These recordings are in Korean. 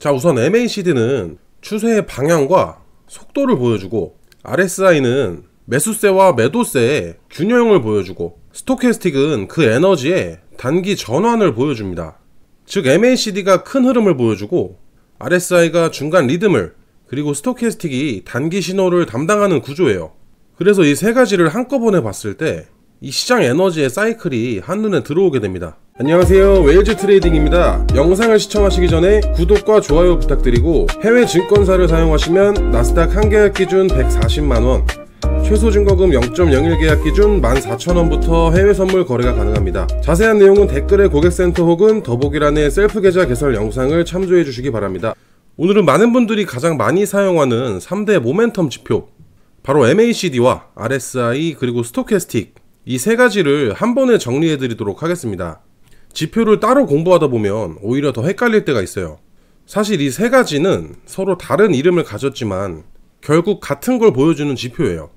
자, 우선 MACD는 추세의 방향과 속도를 보여주고, RSI는 매수세와 매도세의 균형을 보여주고, 스토캐스틱은 그 에너지의 단기 전환을 보여줍니다. 즉 MACD가 큰 흐름을 보여주고 RSI가 중간 리듬을, 그리고 스토캐스틱이 단기 신호를 담당하는 구조예요. 그래서 이 세 가지를 한꺼번에 봤을 때 이 시장 에너지의 사이클이 한눈에 들어오게 됩니다. 안녕하세요, 웨일즈 트레이딩입니다. 영상을 시청하시기 전에 구독과 좋아요 부탁드리고, 해외 증권사를 사용하시면 나스닥 한 계약 기준 140만원, 최소 증거금 0.01 계약 기준 14,000원부터 해외 선물 거래가 가능합니다. 자세한 내용은 댓글에 고객센터 혹은 더보기란의 셀프 계좌 개설 영상을 참조해 주시기 바랍니다. 오늘은 많은 분들이 가장 많이 사용하는 3대 모멘텀 지표, 바로 MACD와 RSI 그리고 스토캐스틱, 이 세 가지를 한 번에 정리해 드리도록 하겠습니다. 지표를 따로 공부하다 보면 오히려 더 헷갈릴 때가 있어요. 사실 이 세 가지는 서로 다른 이름을 가졌지만 결국 같은 걸 보여주는 지표예요.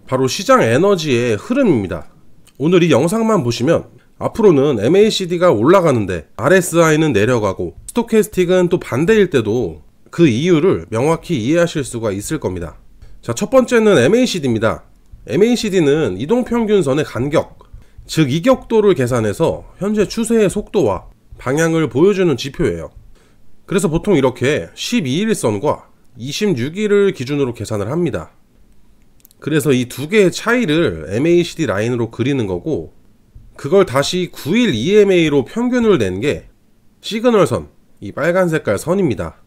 바로 시장 에너지의 흐름입니다. 오늘 이 영상만 보시면 앞으로는 MACD가 올라가는데 RSI는 내려가고 스토캐스틱은 또 반대일 때도 그 이유를 명확히 이해하실 수가 있을 겁니다. 자, 첫 번째는 MACD입니다. MACD는 이동평균선의 간격, 즉 이격도를 계산해서 현재 추세의 속도와 방향을 보여주는 지표예요. 그래서 보통 이렇게 12일선과 26일을 기준으로 계산을 합니다. 그래서 이 두 개의 차이를 MACD 라인으로 그리는 거고, 그걸 다시 9일 EMA로 평균을 낸 게 시그널선, 이 빨간 색깔 선입니다.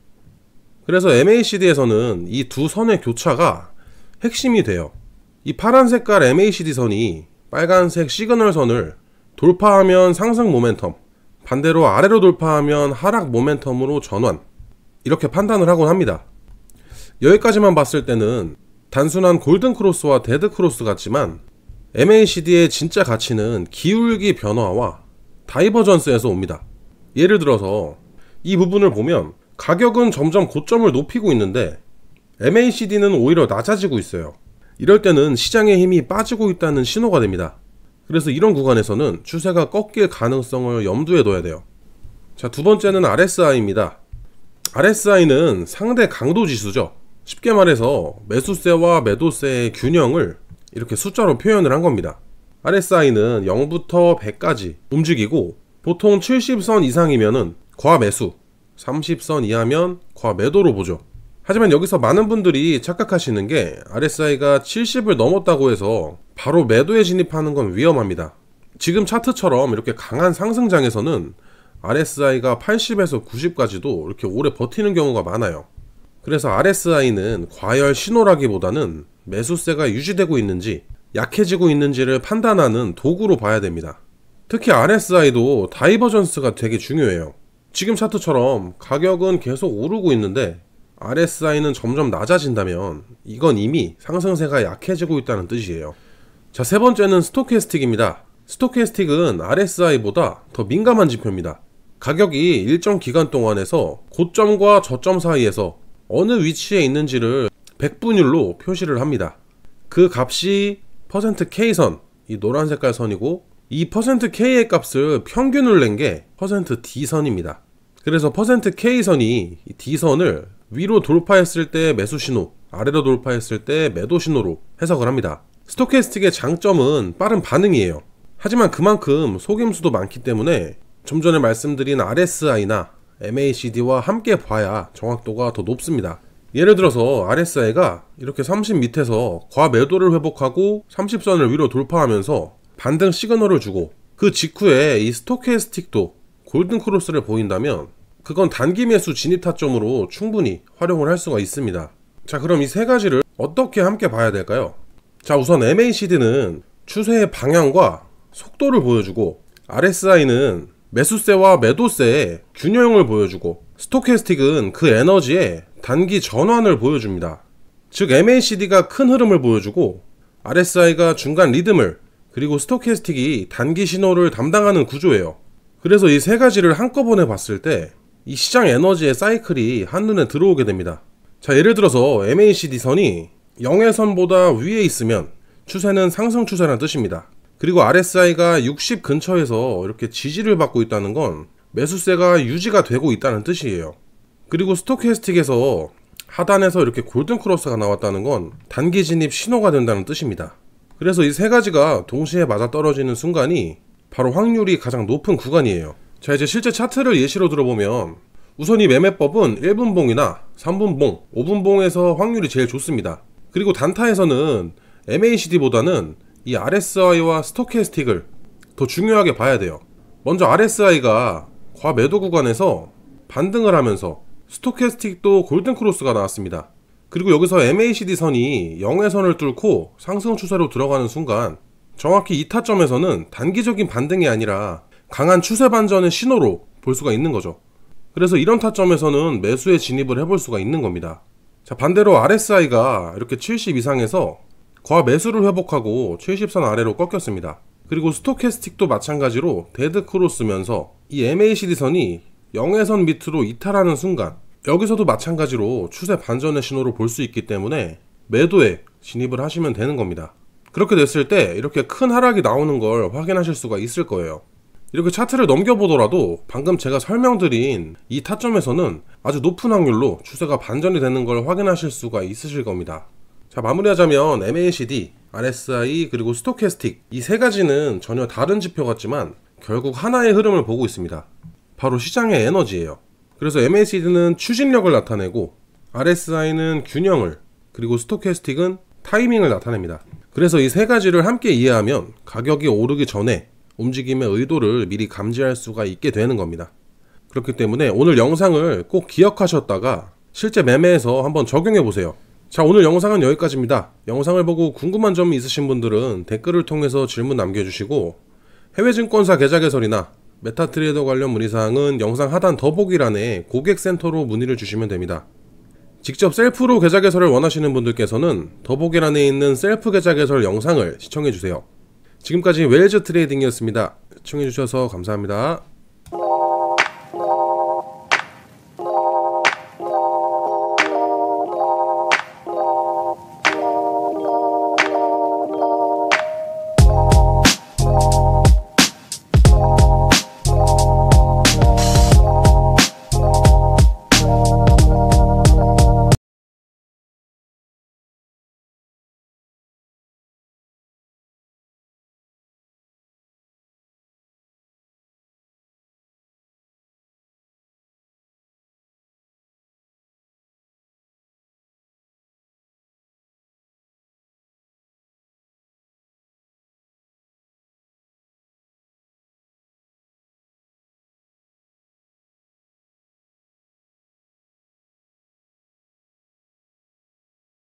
그래서 MACD에서는 이 두 선의 교차가 핵심이 돼요. 이 파란 색깔 MACD 선이 빨간색 시그널 선을 돌파하면 상승 모멘텀, 반대로 아래로 돌파하면 하락 모멘텀으로 전환, 이렇게 판단을 하곤 합니다. 여기까지만 봤을 때는 단순한 골든 크로스와 데드 크로스 같지만 MACD의 진짜 가치는 기울기 변화와 다이버전스에서 옵니다. 예를 들어서 이 부분을 보면 가격은 점점 고점을 높이고 있는데 MACD는 오히려 낮아지고 있어요. 이럴 때는 시장의 힘이 빠지고 있다는 신호가 됩니다. 그래서 이런 구간에서는 추세가 꺾일 가능성을 염두에 둬야 돼요. 자, 두 번째는 RSI입니다. RSI는 상대 강도 지수죠. 쉽게 말해서 매수세와 매도세의 균형을 이렇게 숫자로 표현을 한 겁니다. RSI는 0부터 100까지 움직이고, 보통 70선 이상이면은 과매수, 30선 이하면 과매도로 보죠. 하지만 여기서 많은 분들이 착각하시는 게 RSI가 70을 넘었다고 해서 바로 매도에 진입하는 건 위험합니다. 지금 차트처럼 이렇게 강한 상승장에서는 RSI가 80에서 90까지도 이렇게 오래 버티는 경우가 많아요. 그래서 RSI는 과열 신호라기보다는 매수세가 유지되고 있는지 약해지고 있는지를 판단하는 도구로 봐야 됩니다. 특히 RSI도 다이버전스가 되게 중요해요. 지금 차트처럼 가격은 계속 오르고 있는데 RSI는 점점 낮아진다면 이건 이미 상승세가 약해지고 있다는 뜻이에요. 자, 세 번째는 스토캐스틱입니다. 스토캐스틱은 RSI보다 더 민감한 지표입니다. 가격이 일정 기간 동안에서 고점과 저점 사이에서 어느 위치에 있는지를 백분율로 표시를 합니다. 그 값이 %K선, 이 노란 색깔 선이고, 이 %K의 값을 평균을 낸 게 %D선입니다. 그래서 %K선이 이 D선을 위로 돌파했을 때 매수 신호, 아래로 돌파했을 때 매도 신호로 해석을 합니다. 스토캐스틱의 장점은 빠른 반응이에요. 하지만 그만큼 속임수도 많기 때문에 좀 전에 말씀드린 RSI나 MACD와 함께 봐야 정확도가 더 높습니다. 예를 들어서 RSI가 이렇게 30 밑에서 과매도를 회복하고 30선을 위로 돌파하면서 반등 시그널을 주고, 그 직후에 이 스토캐스틱도 골든 크로스를 보인다면 그건 단기 매수 진입 타점으로 충분히 활용을 할 수가 있습니다. 자, 그럼 이 세 가지를 어떻게 함께 봐야 될까요? 자, 우선 MACD는 추세의 방향과 속도를 보여주고, RSI는 매수세와 매도세의 균형을 보여주고, 스토캐스틱은 그 에너지의 단기 전환을 보여줍니다. 즉 MACD가 큰 흐름을 보여주고 RSI가 중간 리듬을, 그리고 스토캐스틱이 단기 신호를 담당하는 구조예요. 그래서 이 세 가지를 한꺼번에 봤을 때 이 시장 에너지의 사이클이 한눈에 들어오게 됩니다. 자, 예를 들어서 MACD 선이 0의 선보다 위에 있으면 추세는 상승 추세라는 뜻입니다. 그리고 RSI가 60 근처에서 이렇게 지지를 받고 있다는 건 매수세가 유지가 되고 있다는 뜻이에요. 그리고 스토캐스틱에서 하단에서 이렇게 골든 크로스가 나왔다는 건 단기 진입 신호가 된다는 뜻입니다. 그래서 이 세 가지가 동시에 맞아떨어지는 순간이 바로 확률이 가장 높은 구간이에요. 자, 이제 실제 차트를 예시로 들어보면 우선 이 매매법은 1분봉이나 3분봉, 5분봉에서 확률이 제일 좋습니다. 그리고 단타에서는 MACD보다는 이 RSI와 스토캐스틱을 더 중요하게 봐야 돼요. 먼저 RSI가 과매도 구간에서 반등을 하면서 스토캐스틱도 골든크로스가 나왔습니다. 그리고 여기서 MACD 선이 0의 선을 뚫고 상승 추세로 들어가는 순간 정확히 이 타점에서는 단기적인 반등이 아니라 강한 추세 반전의 신호로 볼 수가 있는 거죠. 그래서 이런 타점에서는 매수에 진입을 해볼 수가 있는 겁니다. 자, 반대로 RSI가 이렇게 70 이상에서 과매수를 회복하고 70선 아래로 꺾였습니다. 그리고 스토캐스틱도 마찬가지로 데드 크로스면서 이 MACD 선이 0의 선 밑으로 이탈하는 순간 여기서도 마찬가지로 추세 반전의 신호를 볼 수 있기 때문에 매도에 진입을 하시면 되는 겁니다. 그렇게 됐을 때 이렇게 큰 하락이 나오는 걸 확인하실 수가 있을 거예요. 이렇게 차트를 넘겨보더라도 방금 제가 설명드린 이 타점에서는 아주 높은 확률로 추세가 반전이 되는 걸 확인하실 수가 있으실 겁니다. 자, 마무리하자면 MACD, RSI 그리고 스토캐스틱 이 세 가지는 전혀 다른 지표 같지만 결국 하나의 흐름을 보고 있습니다. 바로 시장의 에너지예요. 그래서 MACD는 추진력을 나타내고 RSI는 균형을, 그리고 스토캐스틱은 타이밍을 나타냅니다. 그래서 이 세 가지를 함께 이해하면 가격이 오르기 전에 움직임의 의도를 미리 감지할 수가 있게 되는 겁니다. 그렇기 때문에 오늘 영상을 꼭 기억하셨다가 실제 매매에서 한번 적용해 보세요. 자, 오늘 영상은 여기까지입니다. 영상을 보고 궁금한 점이 있으신 분들은 댓글을 통해서 질문 남겨주시고 해외증권사 계좌 개설이나 메타트레이더 관련 문의사항은 영상 하단 더보기란에 고객센터로 문의를 주시면 됩니다. 직접 셀프로 계좌 개설을 원하시는 분들께서는 더보기란에 있는 셀프 계좌 개설 영상을 시청해주세요. 지금까지 웰즈 트레이딩이었습니다. 시청해주셔서 감사합니다.